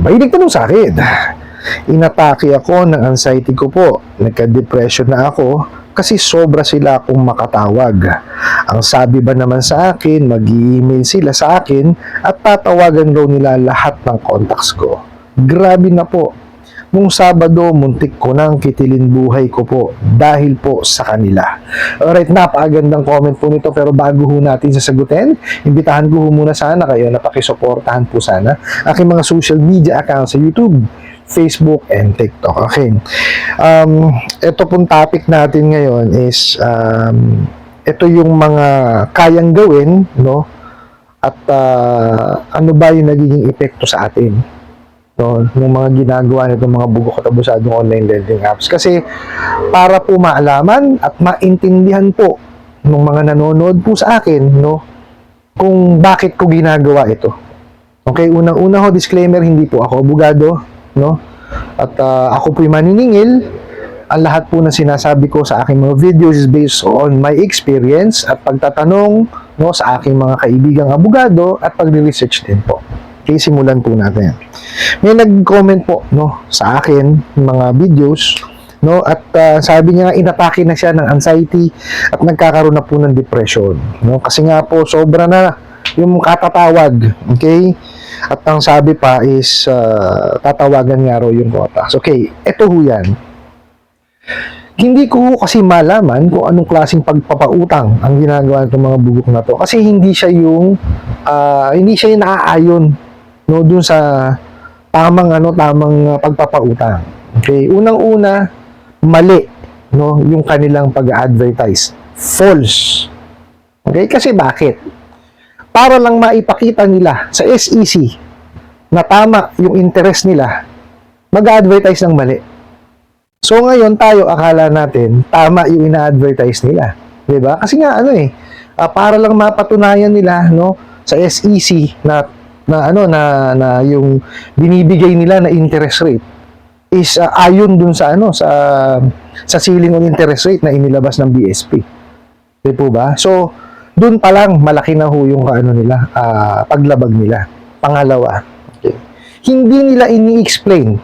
May nagtanong sa akin, inatake ako ng anxiety ko po. Nagka-depression na ako kasi sobra sila akong makatawag. Ang sabi ba naman sa akin, mag-i-email sila sa akin at tatawagan daw nila lahat ng contacts ko. Grabe na po. Nung Sabado, muntik ko nang kitilin buhay ko po dahil po sa kanila. Alright, napakagandang comment po nito, pero bago ho natin sasagutin, imbitahan ko ho muna sana kayo na pakisuportahan po sana aking mga social media accounts sa YouTube, Facebook, and TikTok. Okay. Ito pong topic natin ngayon is ito yung mga kayang gawin, no? At ano ba yung nagiging epekto sa atin? No, yung mga ginagawa nitong mga bugok at abusadong online lending apps. Kasi para po maalaman at maintindihan po ng mga nanonood po sa akin, no, kung bakit ko ginagawa ito. Okay, unang-una ho, disclaimer, hindi po ako abogado, no? At ako po'y maniningil. Ang lahat po na sinasabi ko sa aking mga videos is based on my experience at pagtatanong, no, sa aking mga kaibigang abogado at pagre-research din po. Okay, simulan po natin. May nag-comment po, no, sa akin mga videos, no, at sabi niya inatake na siya ng anxiety at nagkakaroon na po ng depression, no, kasi nga po sobra na yung katatawag. Okay, at ang sabi pa is tatawagan nga raw yung kotas. Okay, eto ho yan. Hindi ko kasi malaman kung anong klaseng pagpapautang ang ginagawa ng mga bugok na to, kasi hindi siya yung naaayon, no, dun sa tamang pagpapautang. Okay, unang-una, mali, no, yung kanilang pag-advertise. False. Okay, kasi bakit? Para lang maipakita nila sa SEC na tama yung interest nila, mag-advertise ng mali. So ngayon tayo akala natin tama yung ina-advertise nila, 'di ba? Kasi nga para lang mapatunayan nila, no, sa SEC na yung binibigay nila na interest rate is ayon dun sa sa ceiling on interest rate na inilabas ng BSP. Di po ba? So dun pa lang malaki na ho yung paglabag nila. Pangalawa, okay, hindi nila ini-explain,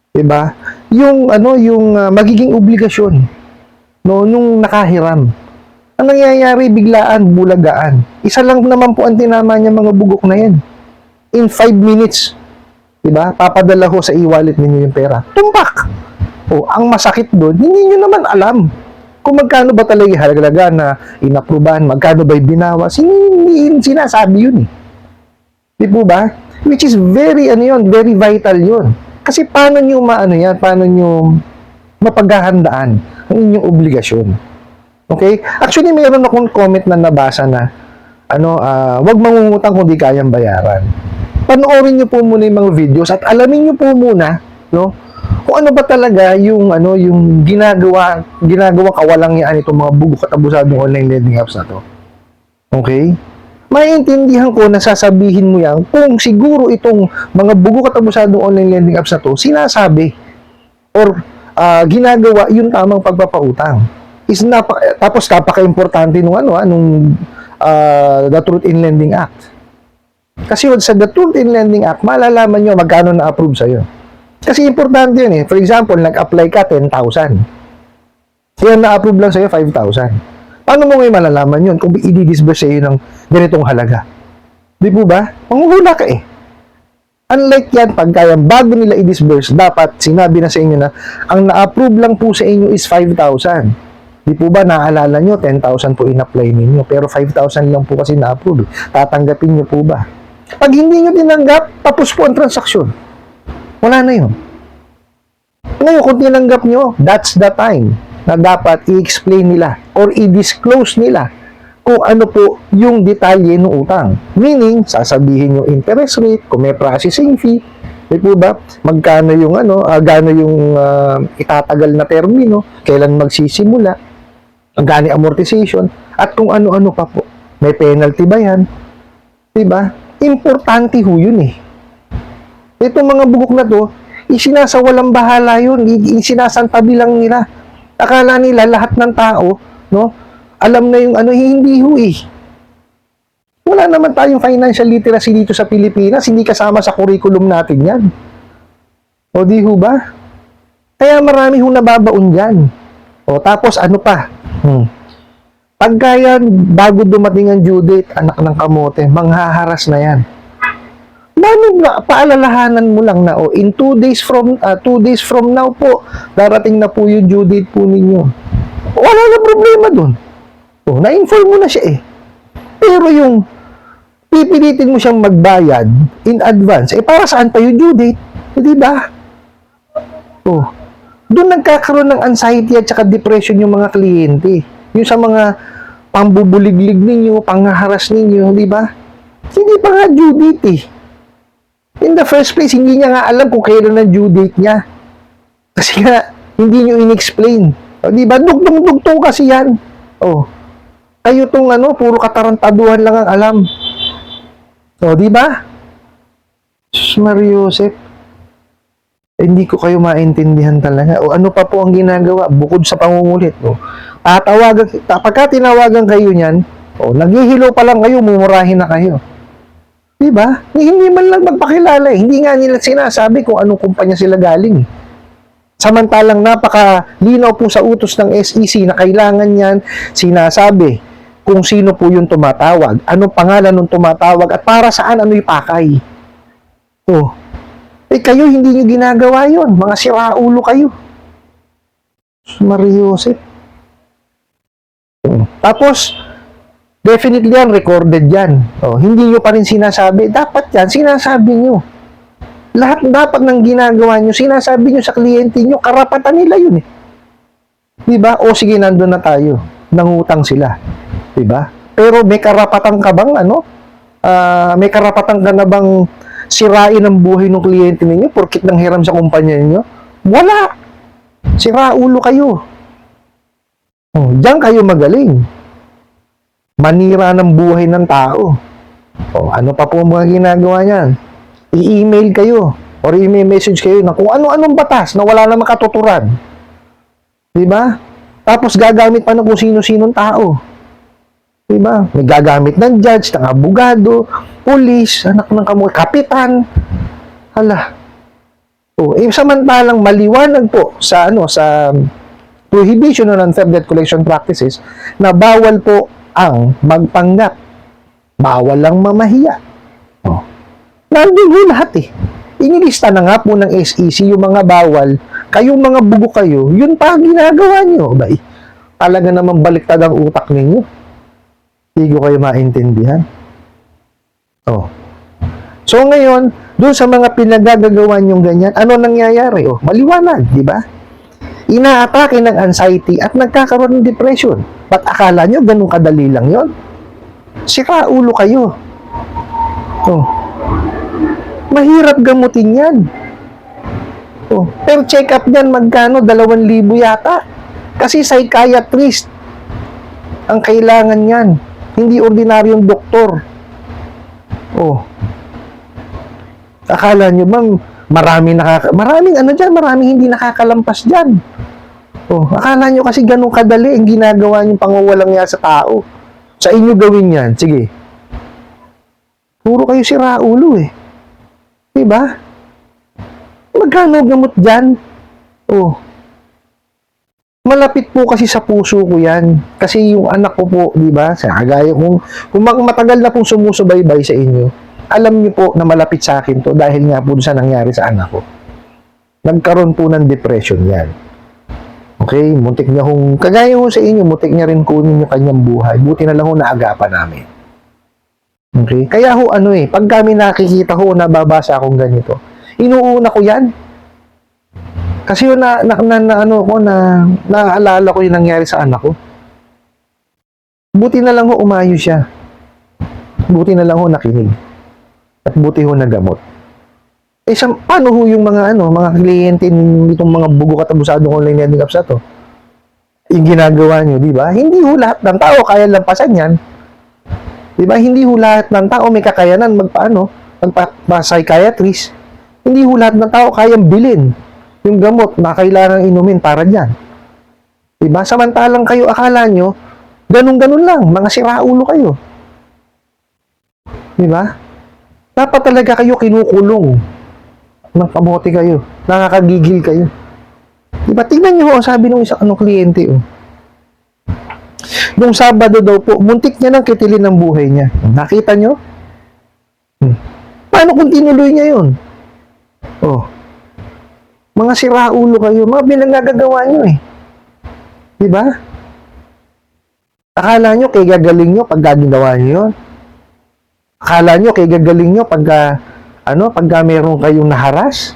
di ba, yung magiging obligasyon, no, nung nakahiram. Ang nangyayari, biglaan, bulagaan. Isa lang naman po ang tinama niya, mga bugok na yan. In 5 minutes, diba, papadala ho sa e-wallet ninyo yung pera. Tumpak! O, ang masakit doon, hindi nyo naman alam kung magkano ba talaga halaga na inaprubahan, magkano ba'y binawas. Hindi sinasabi yun eh. Di po ba? Which is very very vital yun. Kasi paano nyo paano nyo mapaghahandaan ang inyong obligasyon? Okay? Actually, mayroon akong comment na nabasa na wag mangungutang kung di kayang bayaran. Panoorin niyo po muna yung mga videos at alamin niyo po muna, no, kung ano ba talaga yung ginagawa kawalangyaan itong mga bugok at abusadong online lending apps na to. Okay? Maiintindihan ko na sasabihin mo yan kung siguro itong mga bugok at abusadong online lending apps na to sinasabi or ginagawa yung tamang pagpapautang. Tapos napaka-importante nung the Truth in Lending Act. Kasi sa the Truth in Lending Act, malalaman nyo magkano na-approve sa'yo. Kasi importante yun eh. For example, nag-apply ka 10,000. Kaya na-approve lang sa'yo 5,000. Paano mo ngayon malalaman yun kung i-disburse sa'yo ng ganitong halaga? Di po ba? Manghuhula ka eh. Unlike yan, pagka bago nila i-disburse, dapat sinabi na sa inyo na ang na-approve lang po sa inyo is 5,000. Di po ba, naaalala nyo, 10,000 po in-apply ninyo, pero 5,000 lang po kasi na-approve. Tatanggapin nyo po ba? Pag hindi nyo tinanggap, tapos po ang transaksyon. Wala na yun. Ngayon, kung tinanggap nyo, that's the time na dapat i-explain nila or i-disclose nila kung ano po yung detalye ng utang. Meaning, sasabihin yung interest rate, kung may processing fee, di po ba, magkano yung gaano yung itatagal na termino, kailan magsisimula, ang gani amortization, at kung ano-ano pa po. May penalty ba yan? Diba? Importante ho yun eh. Itong mga bugok na to, isinasawalang bahala yun, isinasantabi lang nila. Akala nila lahat ng tao, no, alam na yung hindi ho eh. Wala naman tayong financial literacy dito sa Pilipinas, hindi kasama sa curriculum natin yan. O di ho ba? Kaya marami hong nababaon dyan. O tapos ano pa? Pagka yan, bago dumating ang due date, anak ng kamote, manghaharas na yan. Paalalahanan mo lang na, in 2 days from now po, darating na po yung due date po ninyo. Wala na problema dun. Na-inform mo na siya eh. Pero yung pipilitin mo siyang magbayad in advance, para saan pa yung due date? Di ba? Doon nagkakaroon ng anxiety at saka depression yung mga kliyente. Yung sa mga pambubuliglig ninyo, panghaharas ninyo, di ba? Hindi pa nga due date eh. In the first place, hindi niya nga alam kung kailan ang due date niya. Kasi nga, hindi niyo in-explain. Di ba? Dugtong-dugtong kasi yan. Kayo tong puro katarantaduhan lang ang alam. Di ba? Mario Joseph, hindi ko kayo maintindihan talaga. Ano pa po ang ginagawa bukod sa pangungulit? Pagka tinawagan kayo niyan, naghihilo pa lang kayo, mumurahin na kayo. Diba? Hindi man lang magpakilala eh. Hindi nga nila sinasabi kung anong kumpanya sila galing. Samantalang napaka-linaw po sa utos ng SEC na kailangan yan sinasabi kung sino po yung tumatawag, anong pangalan ng tumatawag, at para saan ano ipakay. Kayo hindi nyo ginagawa yon, mga siraulo kayo. Mario Joseph. Tapos, definitely yan, recorded yan. Hindi nyo pa rin sinasabi. Dapat yan, sinasabi nyo. Lahat dapat ng ginagawa nyo, sinasabi nyo sa kliyente nyo, karapatan nila yun eh. Diba? Sige, nandun na tayo. Nangutang sila. Diba? Pero may karapatan ka bang may karapatan ka na bang sirain ang buhay ng kliyente ninyo porkit nang hiram sa kumpanya ninyo? Wala. Siraulo kayo. Diyan kayo magaling. Manira ng buhay ng tao. Ano pa po mga ginagawa niyan? I-email kayo or i-message kayo na kung ano-anong batas na wala namang katuturan. Diba? Tapos gagamit pa ng kung sino-sinong tao. Diba? May gagamit ng judge, ng abogado, pulis, anak ng kamoy, kapitan. Hala. Samantalang maliwanag po sa sa prohibition on unfair debt collection practices na bawal po ang magpanggap. Bawal lang mamahiya. Nandun ho lahat eh. Inilista na nga po ng SEC yung mga bawal. Kayong mga bugo kayo, yun pa ang ginagawa nyo. Talaga naman baliktad ang utak ninyo. Hindi ko kayo maintindihan. So ngayon, doon sa mga pinagagagawa nyong ganyan, ano nangyayari? Maliwanag, di ba? Inaatake ng anxiety at nagkakaroon ng depression. Ba't akala nyo ganun kadali lang yon? Siraulo kayo. Mahirap gamutin yan. Pero check up yan, magkano? 2,000 yata. Kasi psychiatrist ang kailangan yan. Hindi ordinaryong doktor. Akala nyo bang maraming hindi nakakalampas dyan. Akala nyo kasi ganun kadali ang ginagawa nyo pangwawalang yan sa tao. Sa inyo gawin yan. Sige. Puro kayo siraulo eh. Diba? Magkano gamot dyan? Malapit po kasi sa puso ko yan. Kasi yung anak ko po, diba? Kagaya kung matagal na pong sumusubaybay sa inyo, alam niyo po na malapit sa akin to dahil nga po sa nangyari sa anak ko. Nagkaroon po ng depression yan. Okay? Muntik niya kagaya ho sa inyo, muntik niya rin kunin yung kanyang buhay. Buti na lang naagapan namin. Okay? Kaya pag kami nakikita nababasa akong ganito, inuuna ko yan. Kasi naaalala ko yung nangyari sa anak ko. Buti na lang umayo siya. Buti na lang nakinig. At buti nagamot. Paano yung mga kliyente nitong mga bugo katabusadong online lending apps na to? Yung ginagawa nyo, di ba? Hindi lahat ng tao kaya lampasan yan. Di ba? Hindi lahat ng tao may kakayanan magpa-psychiatrist. Hindi lahat ng tao kayang bilhin yung gamot na kailangan inumin para dyan. Diba? Samantalang kayo akala nyo, ganun-ganun lang, mga siraulo kayo. Di ba? Dapat talaga kayo kinukulong. Ng kamote kayo. Nakakagigil kayo. Di ba? Tingnan nyo, sabi ng isang kliyente, Nung Sabado daw po, muntik niya nang kitilin ang buhay niya. Nakita nyo? Paano kung tinuloy niya yun? Mga siraulo kayo, mga binagagawa nyo Di ba? Akala nyo kay gagaling nyo pag gagawa nyo yun? Akala nyo kay gagaling nyo pagka meron kayong naharas?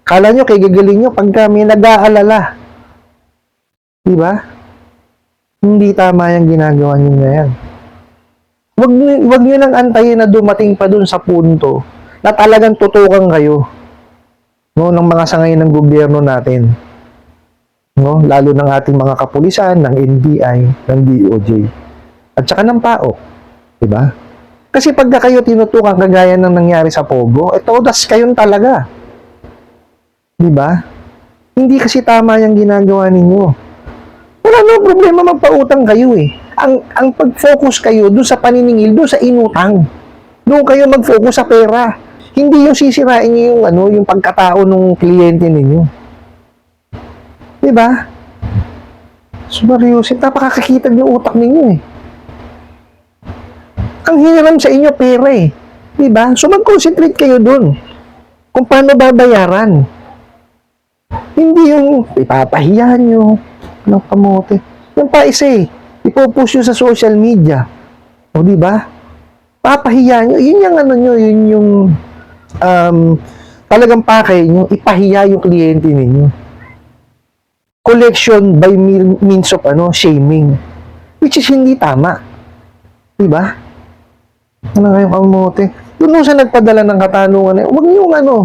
Akala nyo kay gagaling nyo pagka may nag-aalala? Di ba? Hindi tama yung ginagawa nyo na yan. Wag nyo nang antayin na dumating pa dun sa punto na talagang tutukan kayo ng mga sangay ng gobyerno natin. Lalo ng ating mga kapulisan, ng NBI, ng DOJ, at saka ng PAO. Diba? Kasi pagka kayo tinutukan kagaya ng nangyari sa Pogo, todas kayong talaga. Diba? Hindi kasi tama yung ginagawa ninyo. Wala no problema magpautang kayo Ang pag-focus kayo doon sa paniningil, doon sa inutang. Doon kayo mag-focus sa pera. Hindi yung sisirain niyo yung pagkatao ng kliyente ninyo. Diba? Sumaryosip, napakakakitag ng utak ninyo Ang hiniram sa inyo, pera Diba? So mag-concentrate kayo doon. Kung paano babayaran. Hindi yung ipapahiya nyo ng kamote. Yung pa isa ipopost nyo sa social media. Diba? Papahiya nyo. Yun yung yun yung talagang pakay nyo, ipahiya yung kliyente ninyo. Collection by means of shaming. Which is hindi tama. Diba? Ano kayong kamote? Doon sa nagpadala ng katanungan huwag nyo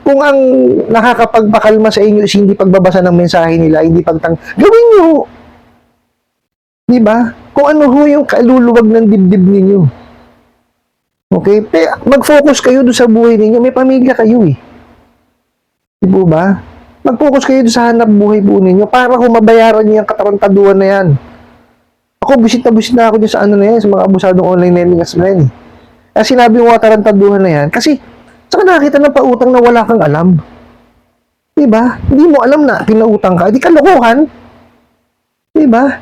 kung ang nakakapagpakalma sa inyo is hindi pagbabasa ng mensahe nila, hindi gawin nyo. Diba? Kung ano yung kaluluwag ng dibdib ninyo. Okay? Mag-focus kayo doon sa buhay ninyo. May pamilya kayo Diba ba? Mag-focus kayo doon sa hanap buhay po ninyo para kung mabayaran niyo yung katarantaduhan na yan. Ako, busit na ako dyan sa na yan, sa mga abusadong online lending as na yan Kaya sinabi mo katarantaduhan na yan, kasi saka nakakita ng pautang na wala kang alam. Diba? Hindi mo alam na pinautang ka. Di kalokohan. Diba?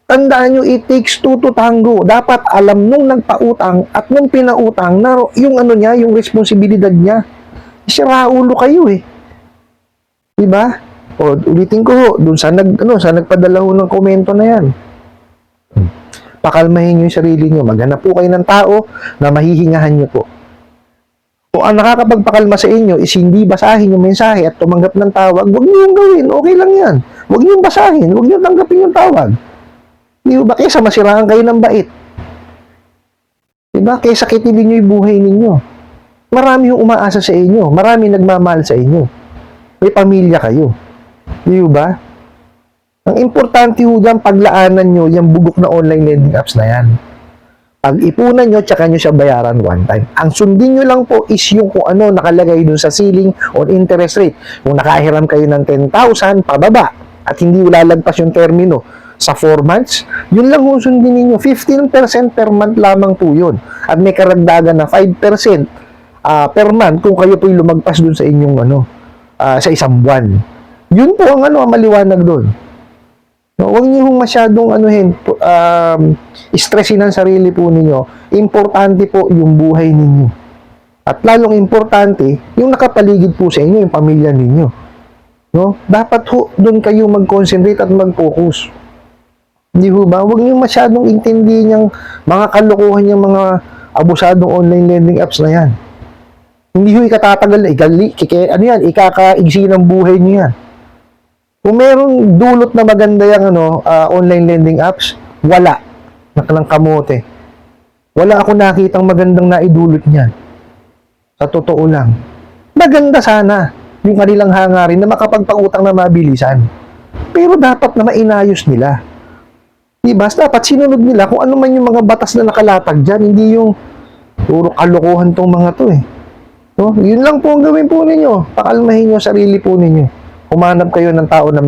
Tandaan nyo, it takes two to tango. Dapat alam nung nagpautang at nung pinautang na yung niya, yung responsibilidad niya. Siraulo kayo Diba? Ulitin ko dun sa nagpadala ng komento na yan. Pakalmahin nyo yung sarili nyo. Maghanap po kayo ng tao na mahihingahan nyo po. Kung ang nakakapagpakalma sa inyo is hindi basahin yung mensahe at tumanggap ng tawag, huwag niyo yung gawin. Okay lang yan. Huwag niyo yung basahin. Huwag niyo tanggapin yung tawag. Di ba? Kaysa masiraan kayo ng bait. Diba? Kaysa kitilin niyo yung buhay ninyo. Marami yung umaasa sa inyo. Marami nagmamahal sa inyo. May pamilya kayo. Di ba? Ang importante ho dyan, paglaanan nyo yung bugok na online lending apps na yan. Pag-ipunan nyo, tsaka nyo siya bayaran one time. Ang sundin nyo lang po is yung kung ano nakalagay dun sa ceiling or interest rate. Kung nakahiram kayo ng 10,000 pababa at hindi lalagpas yung termino sa 4 months, yun lang kung sundin ninyo. 15% per month lamang po yun. At may karagdagan na 5% per month kung kayo po'y lumagpas dun sa inyong sa isang buwan. Yun po ang maliwanag dun. Huwag niyo masyadong stressin ang sarili po ninyo. Importante po yung buhay ninyo. At lalong importante, yung nakapaligid po sa inyo, yung pamilya ninyo. Dapat doon kayo mag-concentrate at mag-focus. Hindi ho ba? Huwag niyo masyadong intindihin yung mga kalokohan yung mga abusadong online lending apps na yan. Hindi ho ikatatagal, ikakaigsi ng buhay niyo yan. Kung merong dulot na maganda yung online lending apps, wala. Nakalang kamote. Wala ako nakitang magandang naidulot niyan. Sa totoo lang. Maganda sana yung kanilang hangarin na makapagpautang na mabilisan. Pero dapat na mainayos nila. Diba? Dapat sinunod nila kung ano man yung mga batas na nakalatag dyan. Hindi yung puro kalokohan tong mga to Yun lang po ang gawin po ninyo. Pakalmahin nyo sarili po ninyo. humanap kayo ng tao na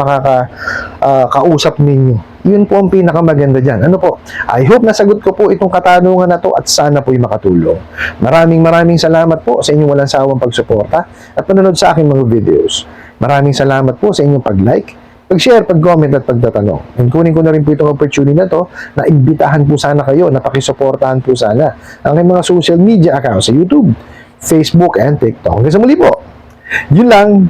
kausap ninyo. Yun po ang pinakamaganda dyan. Ano po? I hope nasagot ko po itong katanungan na to at sana po'y makatulong. Maraming salamat po sa inyong walang sawang pagsuporta at panonood sa aking mga videos. Maraming salamat po sa inyong pag-like, pag-share, pag-comment at pagtatanong. And kunin ko na rin po itong opportunity na to na imbitahan po sana kayo, na pakisuportahan po sana ang aking mga social media accounts sa YouTube, Facebook, and TikTok. Hanggang sa muli po. Yun lang.